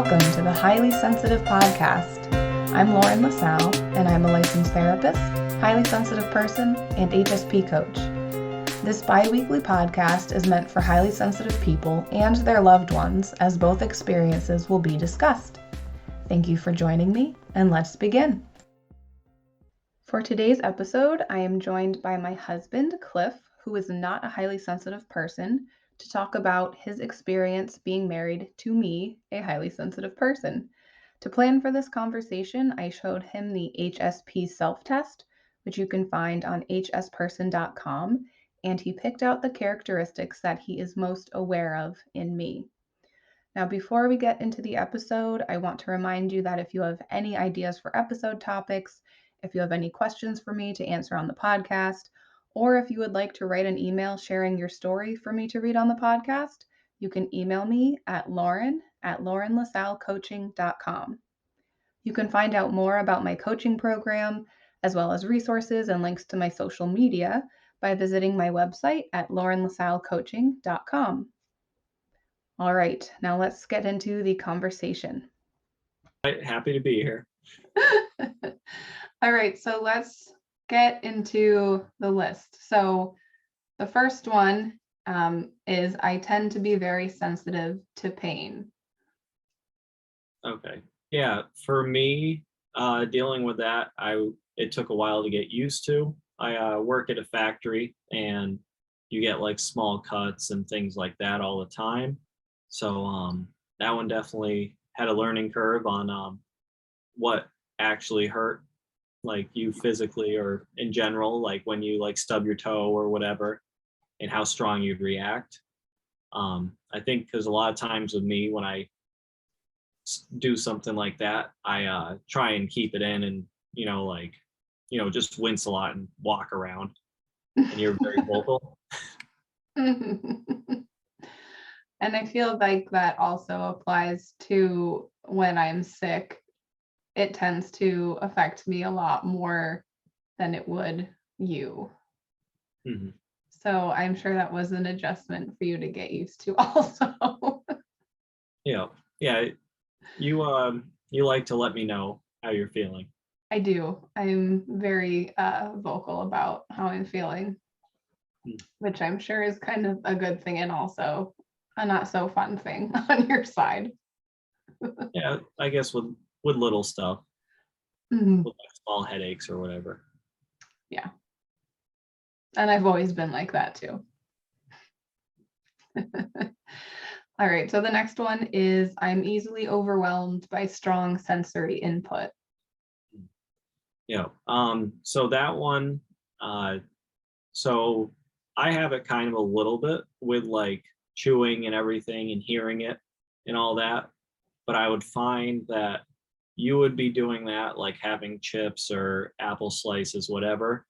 Welcome to the Highly Sensitive Podcast. I'm LaSalle, and I'm a licensed therapist, highly sensitive person, and HSP coach. This bi-weekly podcast is meant for highly sensitive people and their loved ones, as both experiences will be discussed. Thank you for joining me, and let's begin. For today's episode, I am joined by my husband, Cliff, who is not a highly sensitive person, to talk about his experience being married to me, a highly sensitive person. To plan for this conversation, I showed him the HSP self-test, which you can find on hsperson.com, and he picked out the characteristics that he is most aware of in me. Now, before we get into the episode, I want to remind you that if you have any ideas for episode topics, if you have any questions for me to answer on the podcast, or if you would like to write an email sharing your story for me to read on the podcast, you can email me at lauren@laurenlasallecoaching.com. You can find out more about my coaching program, as well as resources and links to my social media by visiting my website at laurenlasallecoaching.com. All right, now let's get into the conversation. Happy to be here. All right, so let's get into the list. So the first one is I tend to be very sensitive to pain. Okay. Yeah, for me, dealing with that, it took a while to get used to. I work at a factory and you get like small cuts and things like that all the time. So that one definitely had a learning curve on what actually hurt, like you physically or in general, like when you like stub your toe or whatever, and how strong you'd react. I think because a lot of times with me, when I do something like that, I try and keep it in and, just wince a lot and walk around, and you're very vocal. And I feel like that also applies to when I'm sick. It tends to affect me a lot more than it would you. Mm-hmm. So I'm sure that was an adjustment for you to get used to also. Yeah. You like to let me know how you're feeling. I do. I'm very vocal about how I'm feeling, which I'm sure is kind of a good thing and also a not so fun thing on your side. Yeah, I guess with little stuff, Mm-hmm. with like small headaches or whatever. Yeah. And I've always been like that too. All right, so the next one is I'm easily overwhelmed by strong sensory input. Yeah. So that one, so I have it kind of a little bit with like chewing and everything and hearing it and all that. But I would find that you would be doing that, like having chips or apple slices, whatever.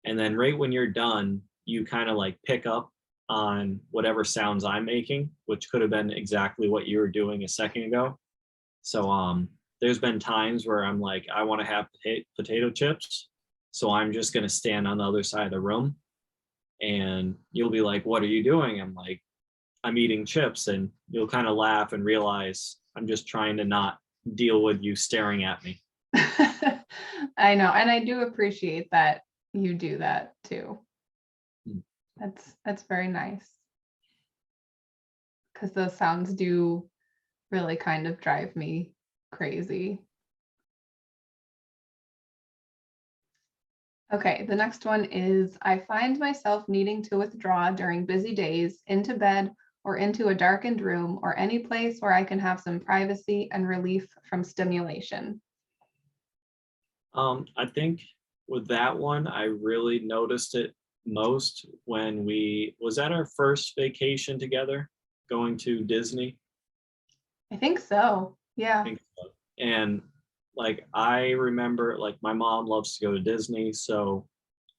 And then right when you're done, you kind of like pick up on whatever sounds I'm making, which could have been exactly what you were doing a second ago. So there's been times where I'm like, I want to have potato chips. So I'm just going to stand on the other side of the room and you'll be like, what are you doing? I'm like, I'm eating chips, and you'll kind of laugh and realize I'm just trying to not deal with you staring at me. I know. And I do appreciate that you do that too. That's very nice. Because those sounds do really kind of drive me crazy. Okay, the next one is I find myself needing to withdraw during busy days into bed or into a darkened room or any place where I can have some privacy and relief from stimulation. I think with that one, I really noticed it most when was that our first vacation together, going to Disney? I think so. Yeah. I think so. And like, I remember like my mom loves to go to Disney. So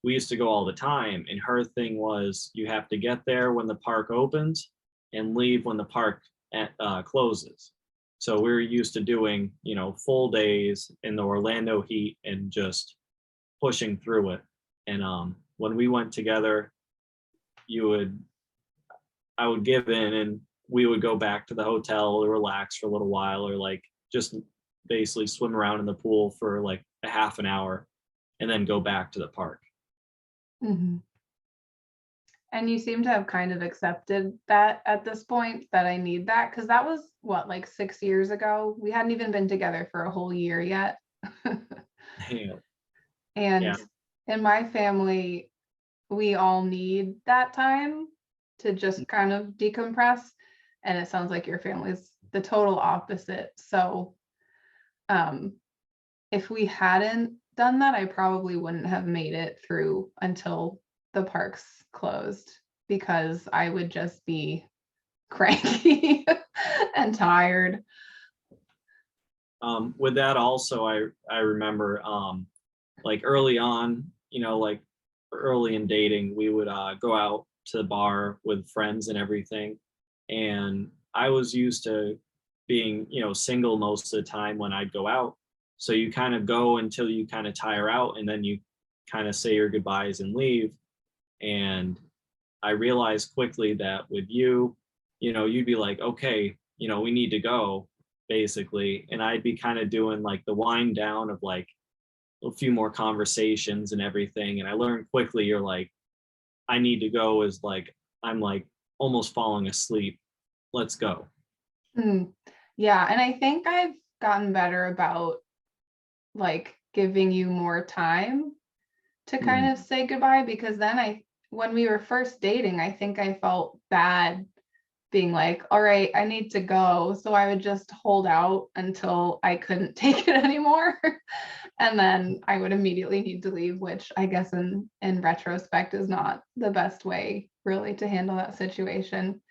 we used to go all the time. And her thing was you have to get there when the park opens and leave when the park closes. So we were used to doing, full days in the Orlando heat and just pushing through it. And when we went together, I would give in and we would go back to the hotel to relax for a little while, or like just basically swim around in the pool for like a half an hour and then go back to the park. Hmm. And you seem to have kind of accepted that at this point, that I need that, because that was what, like 6 years ago? We hadn't even been together for a whole year yet. Yeah. And Yeah. in my family, we all need that time to just kind of decompress. And it sounds like your family's the total opposite. So if we hadn't done that, I probably wouldn't have made it through until the parks closed, because I would just be cranky and tired. With that also, I remember like early on, like early in dating, we would go out to the bar with friends and everything. And I was used to being, single most of the time when I'd go out. So you kind of go until you kind of tire out, and then you kind of say your goodbyes and leave. And I realized quickly that with you, you'd be like, okay, we need to go, basically. And I'd be kind of doing like the wind down of like a few more conversations and everything. And I learned quickly, you're like, I need to go, is like, I'm like almost falling asleep. Let's go. Yeah. And I think I've gotten better about like giving you more time to kind of say goodbye, because then when we were first dating, I think I felt bad being like, all right, I need to go. So I would just hold out until I couldn't take it anymore. And then I would immediately need to leave, which I guess in retrospect is not the best way really to handle that situation.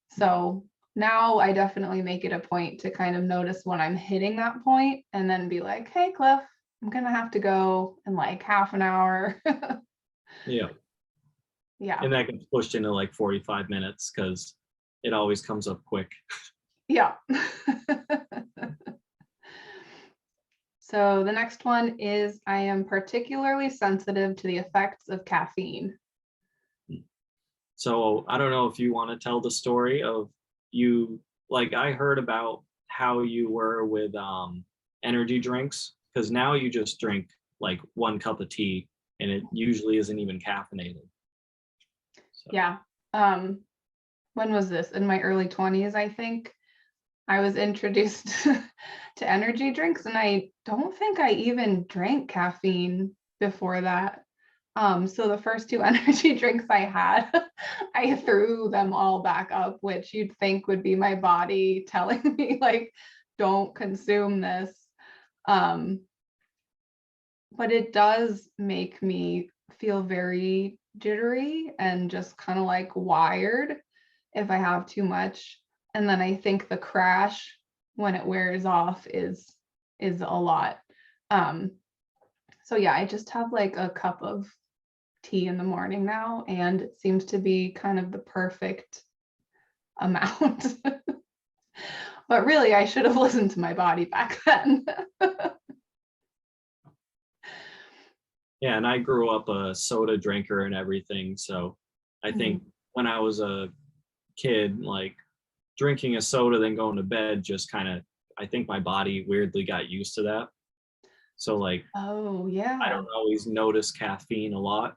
So now I definitely make it a point to kind of notice when I'm hitting that point and then be like, hey, Cliff, I'm going to have to go in like half an hour. Yeah. Yeah. And that gets pushed into like 45 minutes because it always comes up quick. Yeah. So the next one is, I am particularly sensitive to the effects of caffeine. So I don't know if you want to tell the story of you, like I heard about how you were with energy drinks, because now you just drink like 1 cup of tea and it usually isn't even caffeinated. So. Yeah. When was this? In my early 20s, I think. I was introduced to energy drinks, and I don't think I even drank caffeine before that. So the first 2 energy drinks I had, I threw them all back up, which you'd think would be my body telling me like, don't consume this. But it does make me feel very jittery and just kind of like wired if I have too much. And then I think the crash when it wears off is a lot. So yeah, I just have like a cup of tea in the morning now, and it seems to be kind of the perfect amount. But really, I should have listened to my body back then. Yeah, and I grew up a soda drinker and everything. So I think when I was a kid, like drinking a soda, then going to bed, just kind of, I think my body weirdly got used to that. So like, Oh yeah. I don't always notice caffeine a lot.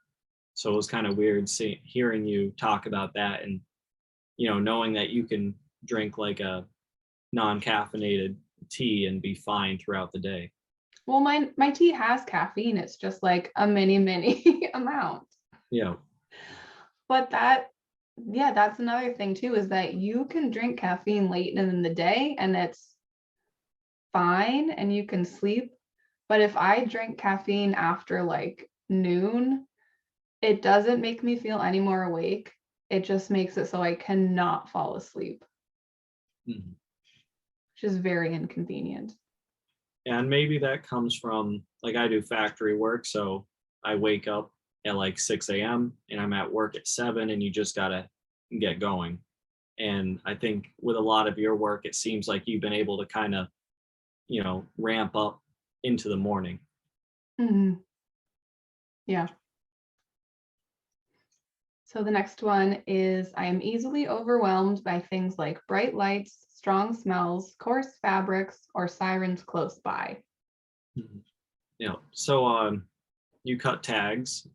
So it was kind of weird hearing you talk about that, and, knowing that you can drink like a non-caffeinated tea and be fine throughout the day. Well, my tea has caffeine. It's just like a mini amount. Yeah. But that's another thing too, is that you can drink caffeine late in the day and it's fine and you can sleep. But if I drink caffeine after like noon, it doesn't make me feel any more awake. It just makes it so I cannot fall asleep, which is very inconvenient. And maybe that comes from, like, I do factory work, so I wake up at like 6 a.m. and I'm at work at 7, and you just gotta get going. And I think with a lot of your work, it seems like you've been able to kind of, ramp up into the morning. Mm-hmm. Yeah. So the next one is I am easily overwhelmed by things like bright lights, strong smells, coarse fabrics, or sirens close by. Mhm. So you cut tags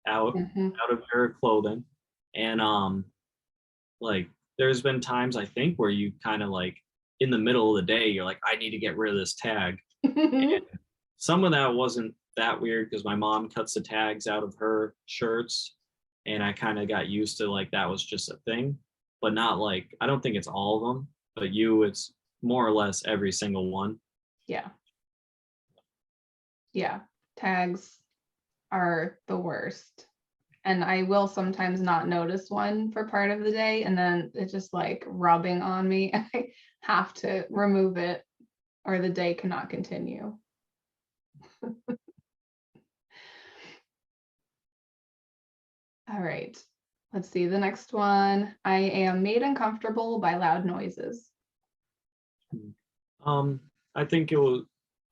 out Mhm. out of your clothing, and like there's been times I think where you kind of like in the middle of the day you're like, I need to get rid of this tag. And some of that wasn't that weird because my mom cuts the tags out of her shirts, and I kind of got used to like that was just a thing, but not like I don't think it's all of them, but it's more or less every single one. Yeah. Yeah. Tags are the worst. And I will sometimes not notice one for part of the day, and then it's just like rubbing on me. I have to remove it or the day cannot continue. All right. Let's see. The next one. I am made uncomfortable by loud noises. Um, I think it was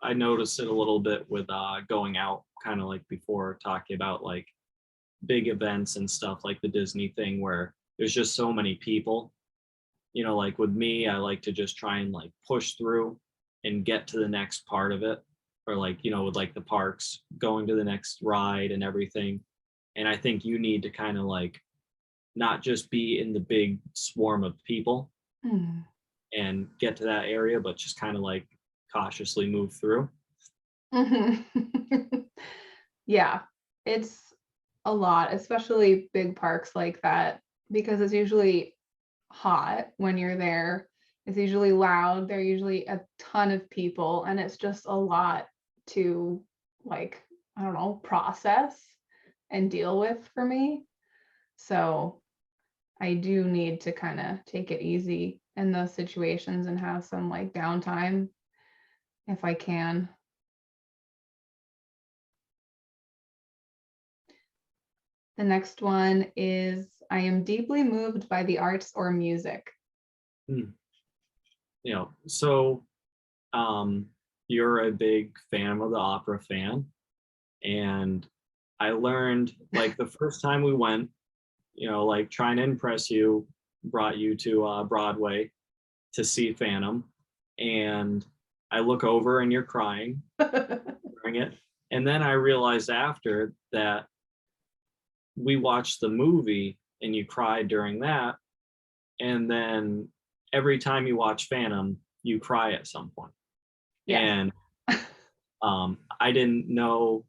I noticed it a little bit with going out, kind of like before talking about like big events and stuff like the Disney thing where there's just so many people. Like with me, I like to just try and like push through and get to the next part of it. Or like, with like the parks, going to the next ride and everything. And I think you need to kind of like not just be in the big swarm of people Hmm. and get to that area, but just kind of like cautiously move through. Mhm. Yeah, it's a lot, especially big parks like that, because it's usually hot when you're there. It's usually loud. There are usually a ton of people, and it's just a lot to, like, I don't know, process and deal with for me. So I do need to kind of take it easy in those situations and have some like downtime if I can. The next one is I am deeply moved by the arts or music. Hmm. So um, you're a big fan of the opera fan, and I learned like the first time we went, like trying to impress you, brought you to Broadway to see Phantom, and I look over and you're crying during it, and then I realized after that we watched the movie and you cried during that, and then every time you watch Phantom, you cry at some point. Yes. And I didn't know,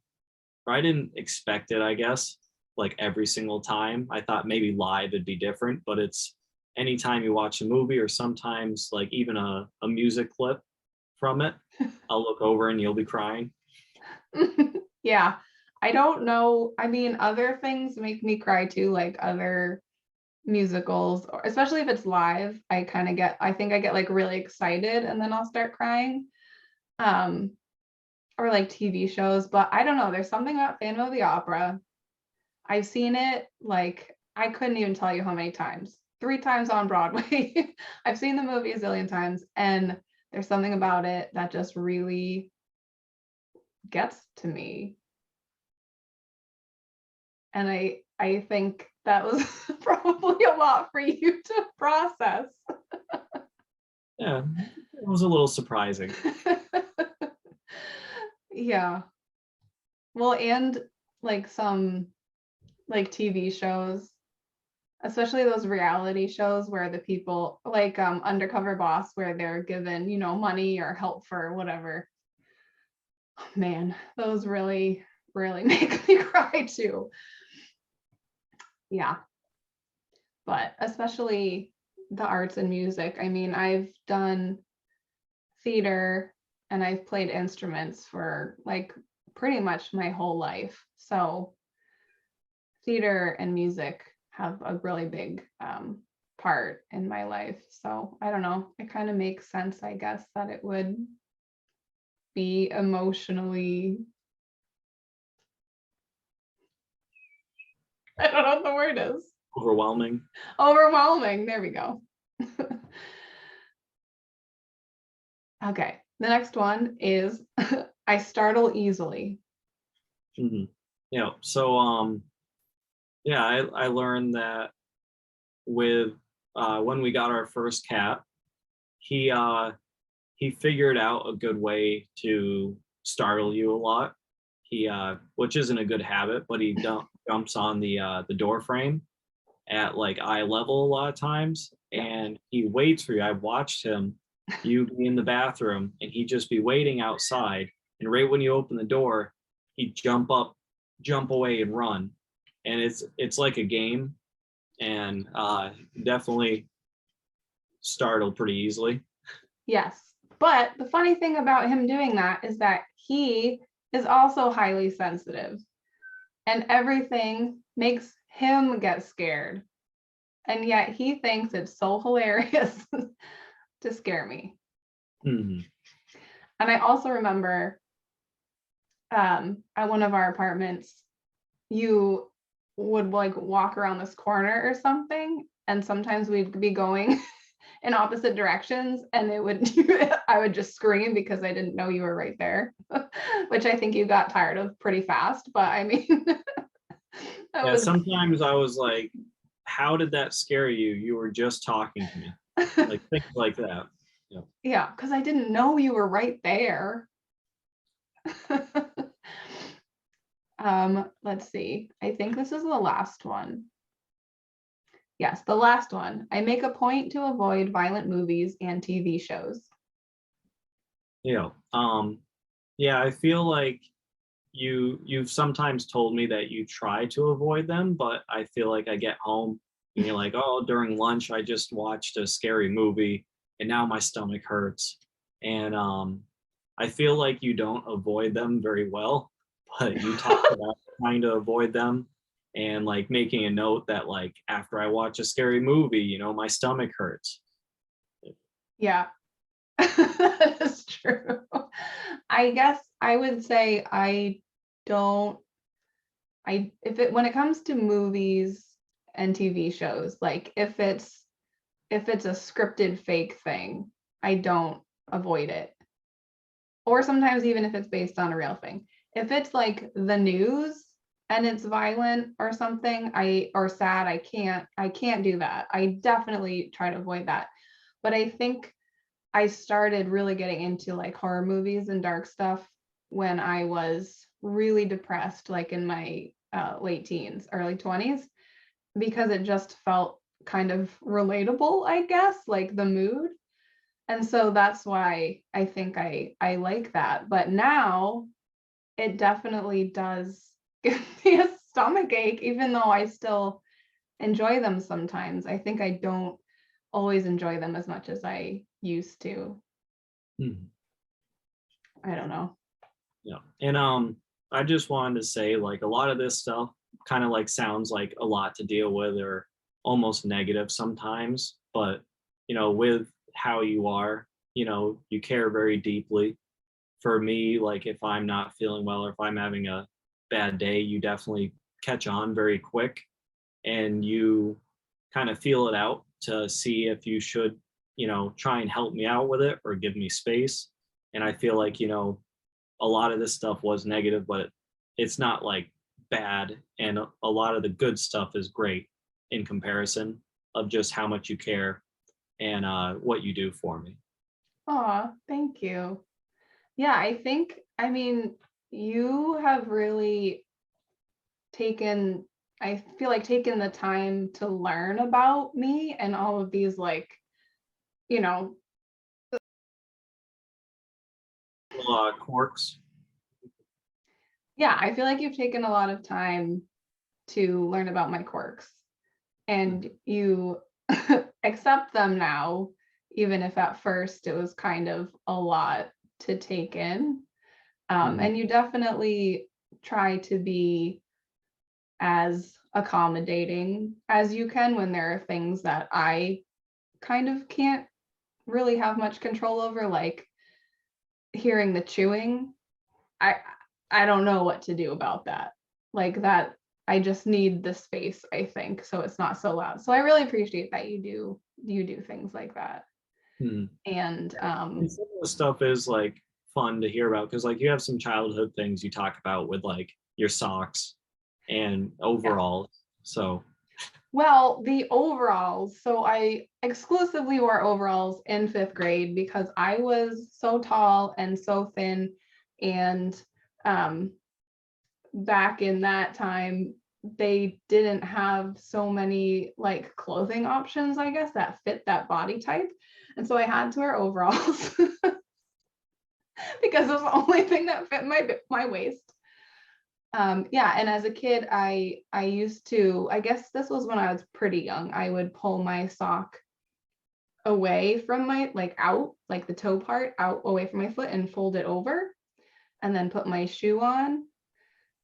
or I didn't expect it, I guess, like every single time. I thought maybe live it'd be different, but it's anytime you watch a movie or sometimes like even a music clip from it, I'll look over and you'll be crying. Yeah. I don't know. I mean, other things make me cry too, like other musicals, or especially if it's live. I think I get like really excited and then I'll start crying. Um, or like TV shows, but I don't know. There's something about Phantom of the Opera. I've seen it like I couldn't even tell you how many times. 3 times on Broadway. I've seen the movie a zillion times, and there's something about it that just really gets to me. And I think that was probably a lot for you to process. Yeah, it was a little surprising. Yeah. Well, and like some like TV shows, especially those reality shows where the people like Undercover Boss, where they're given, money or help for whatever. Man, those really, really make me cry too. Yeah. But especially the arts and music. I mean, I've done theater and I've played instruments for like pretty much my whole life. So theater and music have a really big part in my life. So I don't know. It kind of makes sense, I guess, that it would be emotionally, I don't know what the word is. Overwhelming. Overwhelming. There we go. Okay. The next one is I startle easily. Hmm. So Yeah, I learned that with when we got our first cat, he he figured out a good way to startle you a lot. He which isn't a good habit, but he jumps on the door frame at like eye level a lot of times, and he waits for you. I've watched him, you be in the bathroom and he'd just be waiting outside, and right when you open the door, he'd jump up, jump away and run. And it's like a game, and definitely startle pretty easily. Yes. But the funny thing about him doing that is that he is also highly sensitive, and everything makes him get scared. And yet he thinks it's so hilarious to scare me. Mhm. And I also remember at one of our apartments, you would like walk around this corner or something, and sometimes we'd be going in opposite directions, and it would I would just scream because I didn't know you were right there, which I think you got tired of pretty fast. But I mean, Yeah, was sometimes I was like, how did that scare you? You were just talking to me. Like things like that. Yeah. yeah, because I didn't know you were right there. Let's see. I think this is the last one. Yes, the last one. I make a point to avoid violent movies and TV shows. Yeah. Yeah, I feel like you've sometimes told me that you try to avoid them, but I feel like I get home and you're like, oh, during lunch I just watched a scary movie and now my stomach hurts. And I feel like you don't avoid them very well, but you talk about trying to avoid them and like making a note that like after I watch a scary movie, my stomach hurts. Yeah, that is true. I guess I would say don't, when it comes to movies and TV shows, like if it's a scripted fake thing, I don't avoid it. Or sometimes even if it's based on a real thing. If it's like the news and it's violent or something, or sad, I can't do that. I definitely try to avoid that. But I think I started really getting into like horror movies and dark stuff when I was really depressed, like in my late teens, early 20s, because it just felt kind of relatable, I guess, like the mood. And so that's why I think I like that. But now it definitely does give me a stomach ache, even though I still enjoy them sometimes. I think I don't always enjoy them as much as I used to. Mhm. I don't know. Yeah. And I just wanted to say like a lot of this stuff kind of like sounds like a lot to deal with or almost negative sometimes, but with how you are, you care very deeply. For me, like if I'm not feeling well or if I'm having a bad day, you definitely catch on very quick and you kind of feel it out to see if you should, try and help me out with it or give me space. And I feel like, a lot of this stuff was negative, but it's not like bad. And a lot of the good stuff is great in comparison of just how much you care and what you do for me. Aw, thank you. Yeah, I mean, you have really taken, I feel like taken the time to learn about me and all of these like, you know, Quirks. yeah, I feel like you've taken a lot of time to learn about my quirks, and you accept them now, even if at first it was kind of a lot to take in. Mhm. And you definitely try to be as accommodating as you can when there are things that I kind of can't really have much control over, like hearing the chewing. I I don't know what to do about that. Like that, I just need the space, I think, so it's not so loud. So I really appreciate that you do things like that. Mhm. And And some of the stuff is like fun to hear about because like you have some childhood things you talk about with like your socks and yeah. overall. So Well, the overalls. So I exclusively wore overalls in 5th grade because I was so tall and so thin. And back in that time, they didn't have so many like clothing options, I guess, that fit that body type. And so I had to wear overalls because it was the only thing that fit my waist. Yeah, and as a kid, I used to, I guess this was when I was pretty young, I would pull my sock away from my, like out, like the toe part out away from my foot and fold it over and then put my shoe on.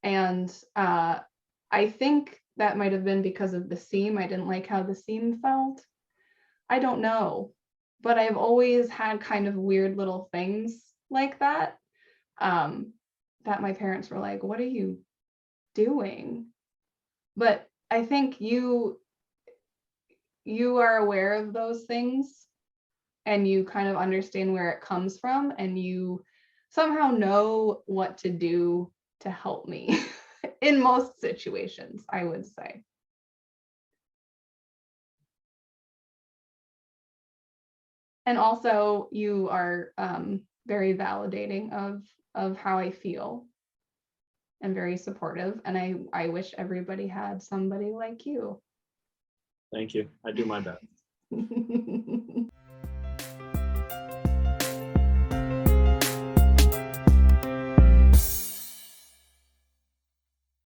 And I think that might have been because of the seam. I didn't like how the seam felt. I don't know, but I've always had kind of weird little things like that, that my parents were like, what are you doing? But I think you are aware of those things and you kind of understand where it comes from and you somehow know what to do to help me in most situations, I would say. And also you are very validating of how I feel and very supportive. And I wish everybody had somebody like you. thank you. I do my best.